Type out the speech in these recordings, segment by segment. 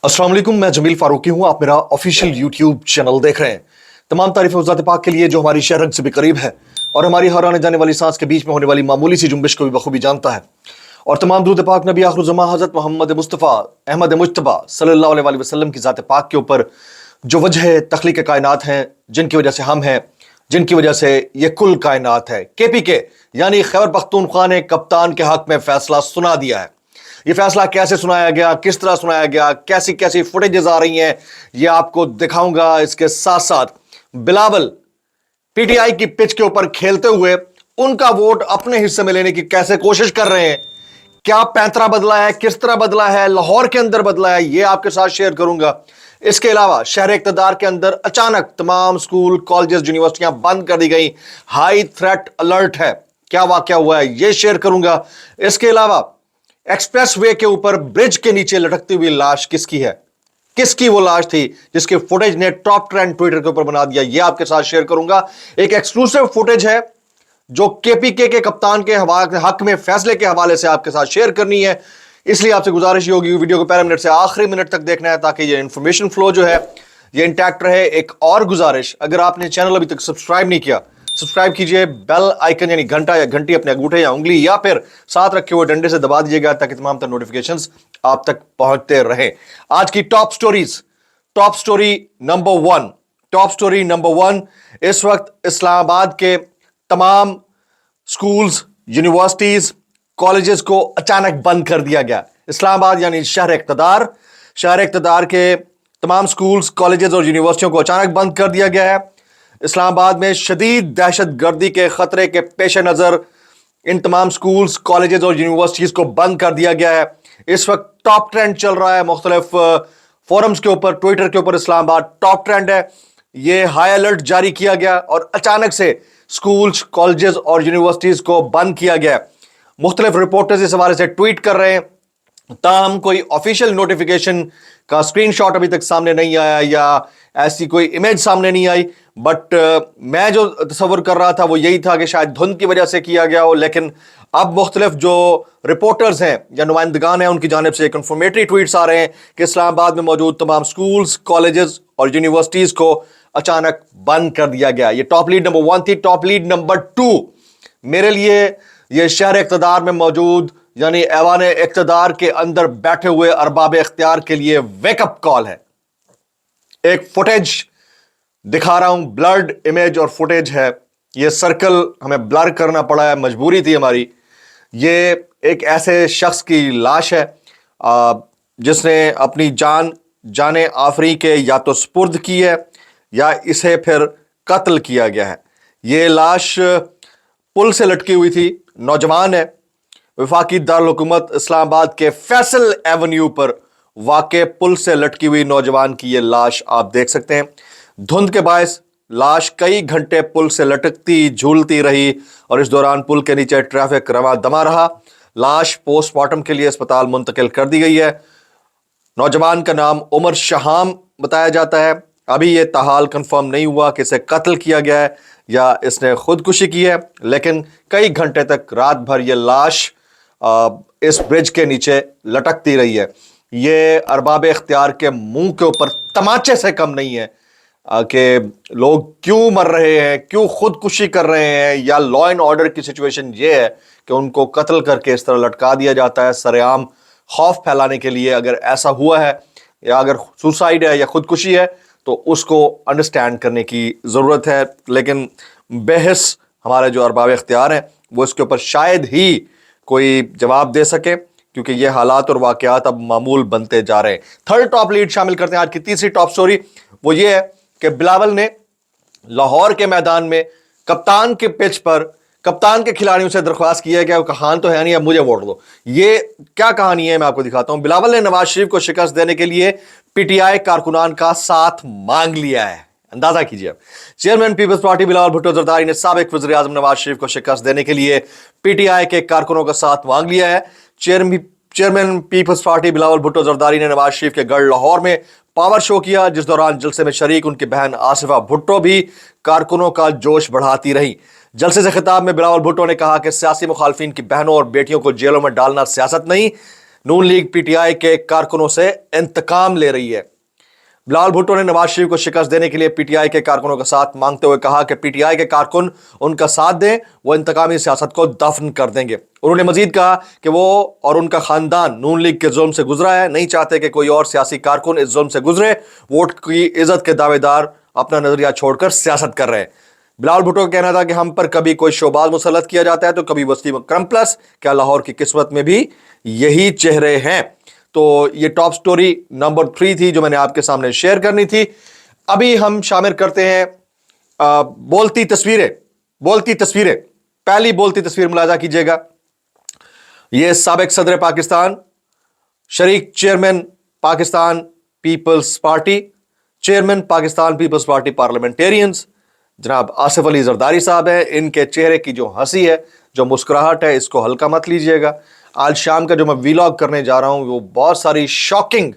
अस्सलाम वालेकुम, मैं जमील फारूकी हूं। आप मेरा ऑफिशियल यूट्यूब चैनल देख रहे हैं। तमाम तारीफ उस ज़ात पाक के लिए जो हमारी शहरत से भी करीब है और हमारी हर आने जाने वाली सांस के बीच में होने वाली मामूली सी जुम्बिश को भी बखूबी जानता है। और तमाम दुरूद पाक नबी आखिरुज़्ज़मा हज़रत मोहम्मद मुस्तफ़ा अहमद मुज्तबा सल्लल्लाहु अलैहि वसल्लम की ज़ात पाक के ऊपर जो वजह तख्लीक कायनात हैं, जिनकी वजह से हम हैं, जिनकी वजह से ये कुल कायनात है। KPK यानी खैबर पख्तूनख्वा ने कप्तान के हक में फैसला सुना दिया है। ये फैसला कैसे सुनाया गया, किस तरह सुनाया गया, कैसी कैसी फुटेजेस आ रही हैं, ये आपको दिखाऊंगा। इसके साथ साथ बिलावल PTI की पिच के ऊपर खेलते हुए उनका वोट अपने हिस्से में लेने की कैसे कोशिश कर रहे हैं, क्या पैंतरा बदला है, किस तरह बदला है, लाहौर के अंदर बदला है, ये आपके साथ शेयर करूंगा। इसके अलावा शहर इक़्तिदार के अंदर अचानक तमाम स्कूल, कॉलेजेस, यूनिवर्सिटियां बंद कर दी गई। हाई थ्रेट अलर्ट है, क्या वाकया हुआ है ये शेयर करूंगा। इसके अलावा एक्सप्रेस वे के ऊपर ब्रिज के नीचे लटकती हुई लाश किसकी है, किसकी वो लाश थी जिसके फुटेज ने टॉप ट्रेंड ट्विटर के ऊपर बना दिया, ये आपके साथ शेयर करूंगा। एक एक्सक्लूसिव फुटेज है जो KPK के कप्तान के हक में फैसले के हवाले से आपके साथ शेयर करनी है। इसलिए आपसे गुजारिश होगी वीडियो को पहले मिनट से आखिरी मिनट तक देखना है ताकि ये इंफॉर्मेशन फ्लो जो है ये इंटैक्ट रहे। एक और गुजारिश, अगर आपने चैनल अभी तक सब्सक्राइब नहीं किया, सब्सक्राइब कीजिए। बेल आइकन यानी घंटा या घंटी अपने अंगूठे या उंगली या फिर साथ रखे हुए डंडे से दबा दीजिएगा ताकि तमाम तरह नोटिफिकेशंस आप तक पहुंचते रहें। आज की टॉप स्टोरी नंबर वन, इस वक्त इस्लामाबाद के तमाम स्कूल्स, यूनिवर्सिटीज, कॉलेजेस को अचानक बंद कर दिया गया। इस्लामाबाद यानी शहर इक़्तिदार के तमाम स्कूल्स, कॉलेजेस और यूनिवर्सिटियों को अचानक बंद कर दिया गया है। इस्लामाबाद में शदीद दहशत गर्दी के खतरे के पेश नज़र इन तमाम स्कूल्स, कॉलेजेस और यूनिवर्सिटीज़ को बंद कर दिया गया है। इस वक्त टॉप ट्रेंड चल रहा है मुख्तलिफ फोरम्स के ऊपर, ट्विटर के ऊपर इस्लामाबाद टॉप ट्रेंड है। ये हाई अलर्ट जारी किया गया और अचानक से स्कूल्स, कॉलेजेस और यूनिवर्सिटीज़ को बंद किया गया। मुख्तलिफ रिपोर्टर्स इस हवाले से ट्वीट कर रहे हैं, ताहम कोई ऑफिशियल नोटिफिकेशन का स्क्रीनशॉट अभी तक सामने नहीं आया या ऐसी कोई इमेज सामने नहीं आई। बट मैं जो तस्वर कर रहा था वो यही था कि शायद धुंध की वजह से किया गया हो। लेकिन अब मुख्तलिफ जो रिपोर्टर्स हैं या नुमाइंदगान हैं उनकी जानिब से कंफर्मेटरी ट्वीट्स आ रहे हैं कि इस्लामाबाद में मौजूद तमाम स्कूल्स, कॉलेजेस और यूनिवर्सिटीज़ को अचानक बंद कर दिया गया। ये टॉप लीड नंबर 1 थी। टॉप लीड नंबर 2 मेरे लिए ये शहर इक़्तिदार में मौजूद यानी ऐवान इक़्तिदार के अंदर बैठे हुए अरबाब इख्तियार के लिए वेकअप कॉल है। एक फुटेज दिखा रहा हूं, ब्लर्ड इमेज और फुटेज है। ये सर्कल हमें ब्लर करना पड़ा है, मजबूरी थी हमारी। ये एक ऐसे शख्स की लाश है जिसने अपनी जाने आफरी के या तो सुपुर्द की है या इसे फिर कत्ल किया गया है। ये लाश पुल से लटकी हुई थी, नौजवान है। वफाकी दारुल हुकूमत इस्लामाबाद के फैसल एवेन्यू पर वाक़े पुल से लटकी हुई नौजवान की ये लाश आप देख सकते हैं। धुंध के बायस लाश कई घंटे पुल से लटकती झूलती रही और इस दौरान पुल के नीचे ट्रैफिक रवां दमा रहा। लाश पोस्टमार्टम के लिए अस्पताल मुंतकिल कर दी गई है। नौजवान का नाम उमर शहाम बताया जाता है। अभी ये ताहाल कंफर्म नहीं हुआ कि इसे कत्ल किया गया है या इसने खुदकुशी की है, लेकिन कई घंटे तक रात भर ये लाश इस ब्रिज के नीचे लटकती रही है। ये अरबाब इख्तियार के मुंह के ऊपर तमाचे से कम नहीं है कि लोग क्यों मर रहे हैं, क्यों खुदकुशी कर रहे हैं, या लॉ एंड ऑर्डर की सिचुएशन ये है कि उनको कत्ल करके इस तरह लटका दिया जाता है सरेआम खौफ फैलाने के लिए। अगर ऐसा हुआ है या अगर सुसाइड है या खुदकुशी है तो उसको अंडरस्टैंड करने की ज़रूरत है। लेकिन बहस हमारे जो अरबाब इख्तियार हैं वो इसके ऊपर शायद ही कोई जवाब दे सके, क्योंकि ये हालात और वाक़यात अब मामूल बनते जा रहे हैं। थर्ड टॉप लीड शामिल करते हैं आज की तीसरी टॉप स्टोरी। वो ये है कि बिलावल ने लाहौर के मैदान में कप्तान के पिच पर कप्तान के खिलाड़ियों से दरख्वास्त की है कि कहान तो है नहीं, अब मुझे वोट दो। ये क्या कहानी है मैं आपको दिखाता हूं। बिलावल ने नवाज शरीफ को शिकस्त देने के लिए PTI कारकुनान का साथ मांग लिया है। अंदाजा कीजिए। Chairman peoples party Bilawal Bhutto Zardari ने साबिक वज़ीर आज़म नवाज शरीफ को शिकस्त देने के लिए PTI के कारकुनों का साथ मांग लिया है। Chairman peoples party Bilawal Bhutto Zardari ने नवाज शरीफ के गढ़ लाहौर में पावर शो किया, जिस दौरान जलसे में शरीक उनकी बहन आसिफा भुट्टो भी कारकुनों का जोश बढ़ाती रही। जलसे से खिताब में बिलावल भुट्टो ने कहा कि सियासी मुखालफिन की बहनों और बेटियों को जेलों में डालना सियासत नहीं, नून लीग पीटीआई के कारकुनों से इंतकाम ले रही है। बिलावल भुट्टो ने नवाज शरीफ को शिकस्त देने के लिए पीटीआई के कारकुनों का साथ मांगते हुए कहा कि पीटीआई के कारकुन उनका साथ दें, वो इंतकामी सियासत को दफन कर देंगे। उन्होंने मजीद कहा कि वो और उनका खानदान नून लीग के जुल्म से गुजरा है, नहीं चाहते कि कोई और सियासी कारकुन इस जुल्म से गुजरे। वोट की इज्जत के दावेदार अपना नजरिया छोड़कर सियासत कर रहे हैं। बिलावल भुट्टो का कहना था कि हम पर कभी कोई शोबाज मुसल्लत किया जाता है तो कभी वसीम अकरम प्लस, क्या लाहौर की किस्मत में भी यही चेहरे हैं। तो ये टॉप स्टोरी नंबर 3 थी जो मैंने आपके सामने शेयर करनी थी। अभी हम शामिल करते हैं बोलती तस्वीरें। पहली बोलती तस्वीर मुलाजा कीजिएगा। यह साबिक सदर पाकिस्तान, शरीक chairman Pakistan peoples party, chairman Pakistan peoples party parliamentarians जनाब आसिफ अली जरदारी साहब हैं। इनके चेहरे की जो हंसी है, जो मुस्कुराहट है, इसको हल्का मत लीजिएगा। आज शाम का जो मैं वीलॉग करने जा रहा हूं वो बहुत सारी शॉकिंग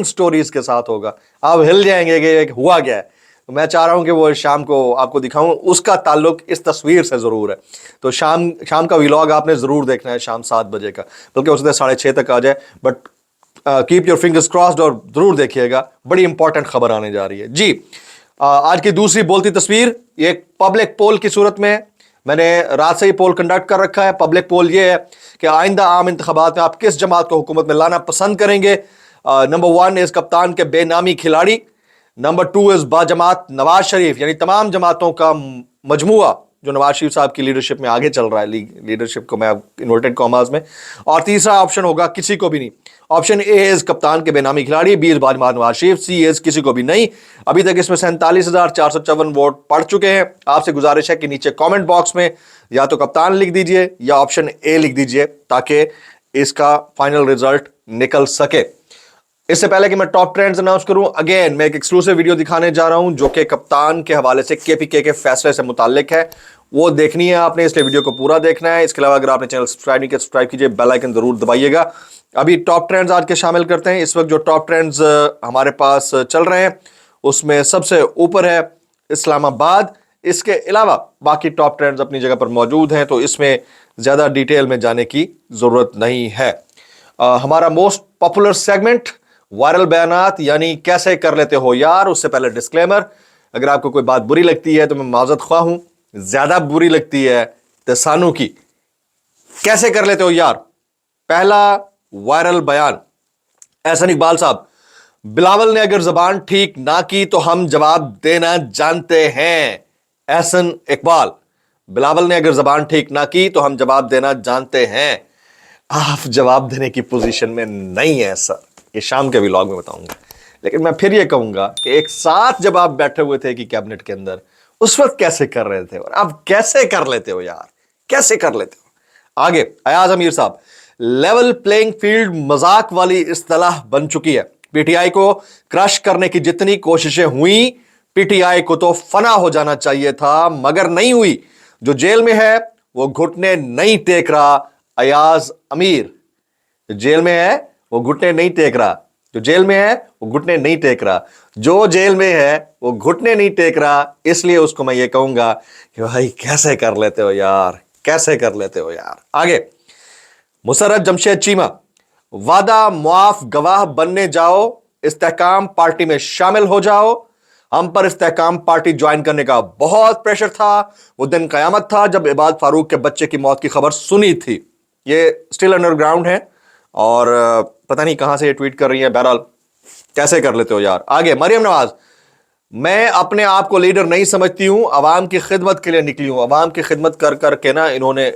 स्टोरीज के साथ होगा। आप हिल जाएंगे कि हुआ क्या है। तो मैं चाह रहा हूं कि वो शाम को आपको दिखाऊं, उसका ताल्लुक इस तस्वीर से जरूर है। तो शाम का वीलॉग आपने जरूर देखना है, शाम 7 बजे का, बल्कि उससे 6:30 तक आ जाए। But keep your fingers crossed और जरूर देखिएगा, बड़ी इंपॉर्टेंट खबर आने जा रही है जी। आज की दूसरी बोलती तस्वीर एक पब्लिक पोल की सूरत में है। मैंने रात से ही पोल कंडक्ट कर रखा है। पब्लिक पोल ये है कि आइंदा आम इंतखाबात में आप किस जमात को हुकूमत में लाना पसंद करेंगे। नंबर 1 इस कप्तान के बेनामी खिलाड़ी, नंबर 2 इस बाजमात नवाज शरीफ, यानी तमाम जमातों का मजमुआ जो नवाज शरीफ साहब की लीडरशिप में आगे चल रहा है, लीडरशिप को मैं इन्वर्टेड कॉमास में। और तीसरा ऑप्शन होगा किसी को भी नहीं। ऑप्शन ए इज कप्तान के बेनामी खिलाड़ी, बी इज बाजमात नवाज शरीफ, सी इज किसी को भी नहीं। अभी तक इसमें 47,454 वोट पड़ चुके हैं। आपसे गुजारिश है कि नीचे कमेंट बॉक्स में या तो कप्तान लिख दीजिए या ऑप्शन ए लिख दीजिए ताकि इसका फाइनल रिजल्ट निकल सके। इससे पहले कि मैं टॉप ट्रेंड्स अनाउंस करूं, अगेन मैं एक एक्सक्लूसिव वीडियो दिखाने जा रहा हूं जो कि कप्तान के हवाले से केपीके के फैसले से मुताल्लिक है। वो देखनी है आपने, इसलिए वीडियो को पूरा देखना है। इसके अलावा अगर आपने चैनल सब्सक्राइब नहीं किया, सब्सक्राइब कीजिए, बेल आइकन जरूर दबाइएगा। अभी टॉप ट्रेंड्स आज के शामिल करते हैं। इस वक्त जो टॉप ट्रेंड्स हमारे पास चल रहे हैं उसमें सबसे ऊपर है इस्लामाबाद। इसके अलावा बाकी टॉप ट्रेंड्स अपनी जगह पर मौजूद हैं, तो इसमें ज्यादा डिटेल में जाने की जरूरत नहीं है। हमारा मोस्ट पॉपुलर सेगमेंट वायरल बयानात, यानी कैसे कर लेते हो यार। उससे पहले डिस्क्लेमर, अगर आपको कोई बात बुरी लगती है तो मैं माजरत ख्वाह हूं। ज्यादा बुरी लगती है तो सानू की। कैसे कर लेते हो यार। पहला वायरल बयान, एहसन इकबाल साहब, बिलावल ने अगर जबान ठीक ना की तो हम जवाब देना जानते हैं। एहसन इकबाल, बिलावल ने अगर जबान ठीक ना की तो हम जवाब देना जानते हैं। आप जवाब देने की पोजीशन में नहीं है सर, ये शाम के व्लॉग में बताऊंगा। लेकिन मैं फिर ये कहूंगा कि एक साथ जब आप बैठे हुए थे कि कैबिनेट के अंदर, उस वक्त कैसे कर रहे थे और आप कैसे कर लेते हो यार, कैसे कर लेते हो। आगे अयाज अमीर साहब, लेवल प्लेइंग फील्ड मजाक वाली इस्तिलाह बन चुकी है। पीटीआई को क्रश करने की जितनी कोशिशें हुई, पीटीआई को तो फना हो जाना चाहिए था, मगर नहीं हुई। जो जेल में है वो घुटने नहीं टेक रहा। अयाज अमीर, जेल में है वो घुटने नहीं टेक रहा। जो जेल में है वो घुटने नहीं टेक रहा। जो जेल में है वो घुटने नहीं टेक रहा। इसलिए उसको मैं ये कहूंगा कि भाई कैसे कर लेते हो यार, कैसे कर लेते हो यार। आगे मुसर्रत जमशेद चीमा, वादा मुआफ गवाह बनने जाओ, इस्तेहकाम पार्टी में शामिल हो जाओ। हम पर इस्तेहकाम पार्टी ज्वाइन करने का बहुत प्रेशर था। वो दिन कयामत था जब इबाद फारूक के बच्चे की मौत की खबर सुनी थी। ये स्टिल अंडरग्राउंड है और पता नहीं कहां से ये ट्वीट कर रही है। बहरहाल कैसे कर लेते हो यार। आगे मरियम नवाज, मैं अपने आप को लीडर नहीं समझती हूं, अवाम की खिदमत के लिए निकली हूं। अवाम की खिदमत कर करके ना इन्होंने,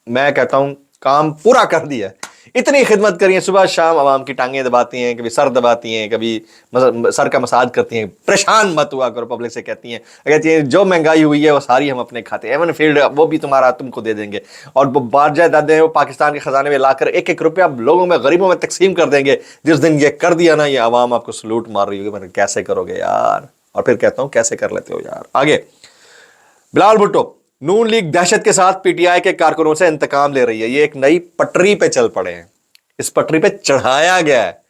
मैं कहता हूं, काम पूरा कर दिया। इतनी खिदमत करी है, सुबह शाम अवाम की टांगें दबाती हैं, कभी सर दबाती हैं, कभी सर का मसाज करती हैं। परेशान मत हुआ करो, पब्लिक से कहती हैं जो महंगाई हुई है वो सारी हम अपने खाते, एवन फील्ड वो भी तुम्हारा, तुमको दे देंगे। और वो बार जायदादें वो पाकिस्तान के खजाने में लाकर एक एक रुपया लोगों में, गरीबों में तकसीम कर देंगे। जिस दिन ये कर दिया ना, ये अवाम आपको सलूट मार रही होगी। मैंने कैसे करोगे यार। और फिर कहता हूं कैसे कर लेते हो यार। आगे बिलावल भुट्टो, नून लीग दहशत के साथ पीटीआई के कारकुनों से इंतकाम ले रही है। ये एक नई पटरी पे चल पड़े हैं, इस पटरी पे चढ़ाया गया है।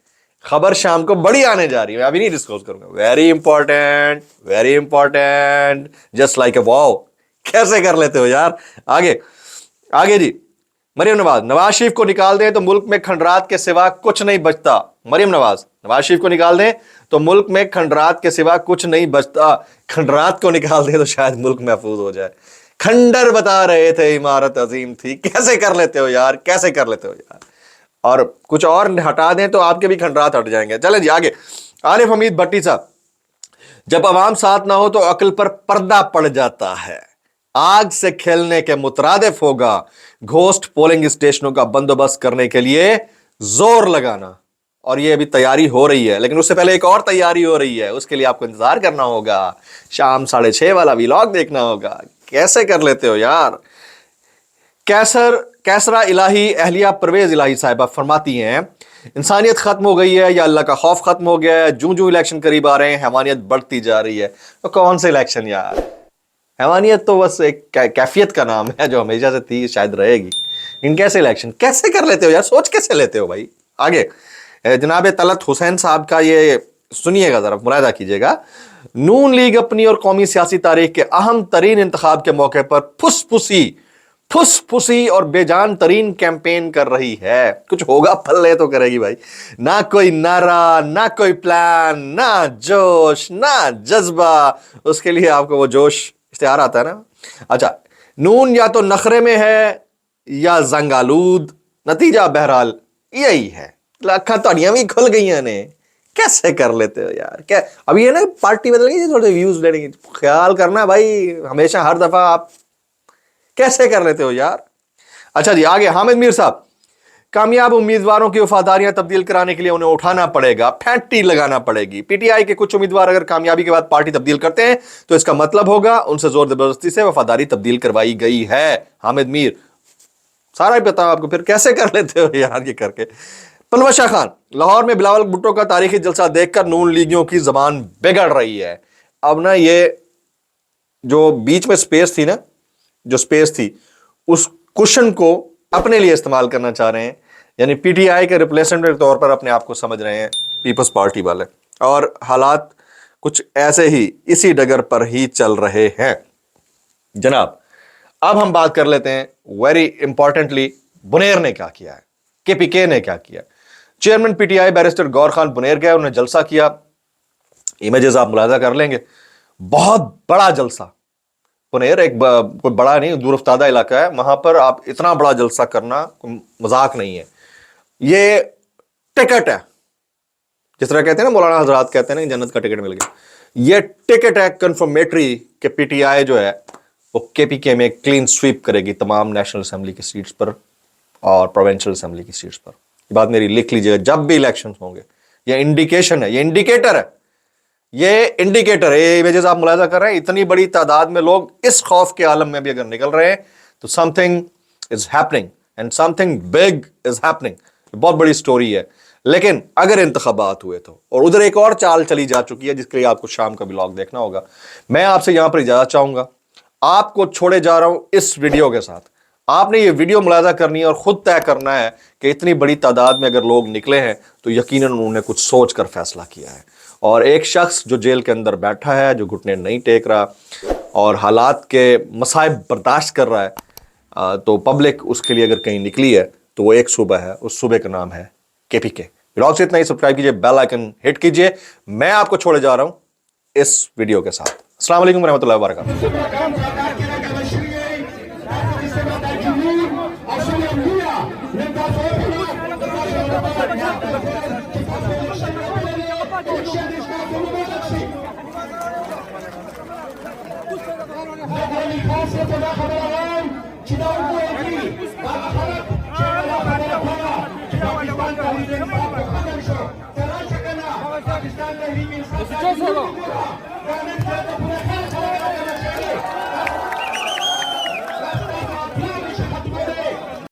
खबर शाम को बड़ी आने जा रही है, मैं अभी नहीं डिस्क्लोज करूंगा। Very important, very important, just like a wow. कैसे कर लेते हो यार। आगे जी, मरियम नवाज शरीफ को निकाल दें तो मुल्क में खंडरात के सिवा कुछ नहीं बचता। मरियम नवाज शरीफ को निकाल दें तो मुल्क में खंडरात के सिवा कुछ नहीं बचता। खंडरात को निकाल दें तो शायद मुल्क महफूज हो जाए। खंडर बता रहे थे इमारत अजीम थी। कैसे कर लेते हो यार, कैसे कर लेते हो यार। और कुछ और हटा दें तो आपके भी खंडरात हट जाएंगे। चलें जी आगे। आरिफ हमीद भट्टी साहब, जब अवाम साथ ना हो तो अक्ल पर पर्दा पड़ जाता है। आग से खेलने के मुतरादिफ होगा घोस्ट पोलिंग स्टेशनों का बंदोबस्त करने के लिए जोर लगाना। और ये अभी तैयारी हो रही है, लेकिन उससे पहले एक और तैयारी हो रही है, उसके लिए आपको इंतजार करना होगा। शाम 6:30 वाला व्लॉग देखना होगा। कैसे कर लेते हो यार। कैसरा इलाही अहलिया परवेज इलाही साहिबा फरमाती हैं, इंसानियत खत्म हो गई है या अल्लाह का खौफ खत्म हो गया है। जूं जूं इलेक्शन करीब आ रहे हैं हैवानियत बढ़ती जा रही है। तो कौन से इलेक्शन यार, हैवानियत तो बस एक कैफियत का नाम है जो हमेशा से थी, शायद रहेगी। इन कैसे इलेक्शन कैसे कर लेते हो यार, सोच कैसे लेते हो भाई। आगे जनाब तलत हुसैन साहब का ये सुनिएगा, जरा मुलाहिजा कीजिएगा। नून लीग अपनी और कौमी सियासी तारीख के अहम तरीन इंतखाब के मौके पर फुसफुसी और बेजान तरीन कैंपेन कर रही है। कुछ होगा पल्ले तो करेगी भाई। ना कोई नारा, ना कोई प्लान, ना जोश, ना जज्बा। उसके लिए आपको वो जोश इश्तिहार आता है ना। अच्छा, नून या तो नखरे में है या जंगालूद, नतीजा बहरहाल यही है। अखा तोड़ियां भी खुल गई ने। कैसे कर लेते हो यार। क्या अब ये ना पार्टी बदल गई, थोड़े व्यूज लेने की ख्याल करना भाई। हमेशा हर दफा आप कैसे कर लेते हो यार। अच्छा जी आगे। हामिद मीर साहब, कामयाब उम्मीदवारों की वफादारियां तब्दील कराने के लिए उन्हें उठाना पड़ेगा, फैंटी लगाना पड़ेगी। पीटीआई के कुछ उम्मीदवार अगर कामयाबी के बाद पार्टी तब्दील करते हैं तो इसका मतलब होगा उनसे जोर जबरदस्ती से वफादारी तब्दील करवाई गई है। हामिद मीर, सारा ही पता आपको, फिर कैसे कर लेते हो यार ये करके। पलवशा खान, लाहौर में बिलावल भुट्टो का तारीखी जलसा देखकर नून लीगियों की जबान बिगड़ रही है। अब ना ये जो बीच में स्पेस थी ना, जो स्पेस थी उस कुशन को अपने लिए इस्तेमाल करना चाह रहे हैं। यानी पीटीआई के रिप्लेसमेंट के तौर पर अपने आप को समझ रहे हैं पीपल्स पार्टी वाले। और हालात कुछ ऐसे ही इसी डगर पर ही चल रहे हैं जनाब। अब हम बात कर लेते हैं वेरी इंपॉर्टेंटली, बुनेर ने क्या किया है, केपीके ने क्या किया। चेयरमैन पीटीआई बैरिस्टर गौर खान बुनेर गए, उन्होंने जलसा किया। इमेजेस आप मुलाजा कर लेंगे। बहुत बड़ा जलसा। बुनेर एक कोई बड़ा नहीं, दूरफ्तादा इलाका है, वहां पर आप इतना बड़ा जलसा करना मजाक नहीं है। ये टिकट है, जिस तरह कहते हैं ना मौलाना हजरात कहते हैं ना जन्नत का टिकट मिल गया। ये टिकट है कन्फर्मेटरी के पीटीआई जो है वो केपीके में क्लीन स्वीप करेगी तमाम नेशनल असेंबली की सीट्स पर और प्रोविंशियल असेंबली की सीट्स पर। ये बात मेरी लिख लीजिएगा जब भी इलेक्शन होंगे। ये इंडिकेशन है, ये इंडिकेटर है, ये इंडिकेटर है। ये इमेजेस आप मुलाजा कर रहे हैं, इतनी बड़ी तादाद में लोग इस खौफ के आलम में भी अगर निकल रहे हैं तो something is happening and something big is happening. बहुत बड़ी स्टोरी है। लेकिन अगर इंतखाबात हुए तो, और उधर एक और चाल चली जा चुकी है जिसके लिए आपको शाम का व्लॉग देखना होगा। मैं आपसे यहां पर इजाजत चाहूंगा, आपको छोड़े जा रहा हूं इस वीडियो के साथ। आपने ये वीडियो मुलाजा करनी है और खुद तय करना है कि इतनी बड़ी तादाद में अगर लोग निकले हैं तो यकीनन उन्होंने कुछ सोच कर फैसला किया है। और एक शख्स जो जेल के अंदर बैठा है, जो घुटने नहीं टेक रहा और हालात के मसाइब बर्दाश्त कर रहा है, तो पब्लिक उसके लिए अगर कहीं निकली है तो वो एक सूबा है, उस सूबे का नाम है केपीके। व्लॉग से इतना ही। सब्सक्राइब कीजिए, बेल आइकन हिट कीजिए। मैं आपको छोड़े जा रहा हूं इस वीडियो के साथ। अस्सलाम वालेकुम रहमतुल्लाहि व बरकातहू। Pakistan'da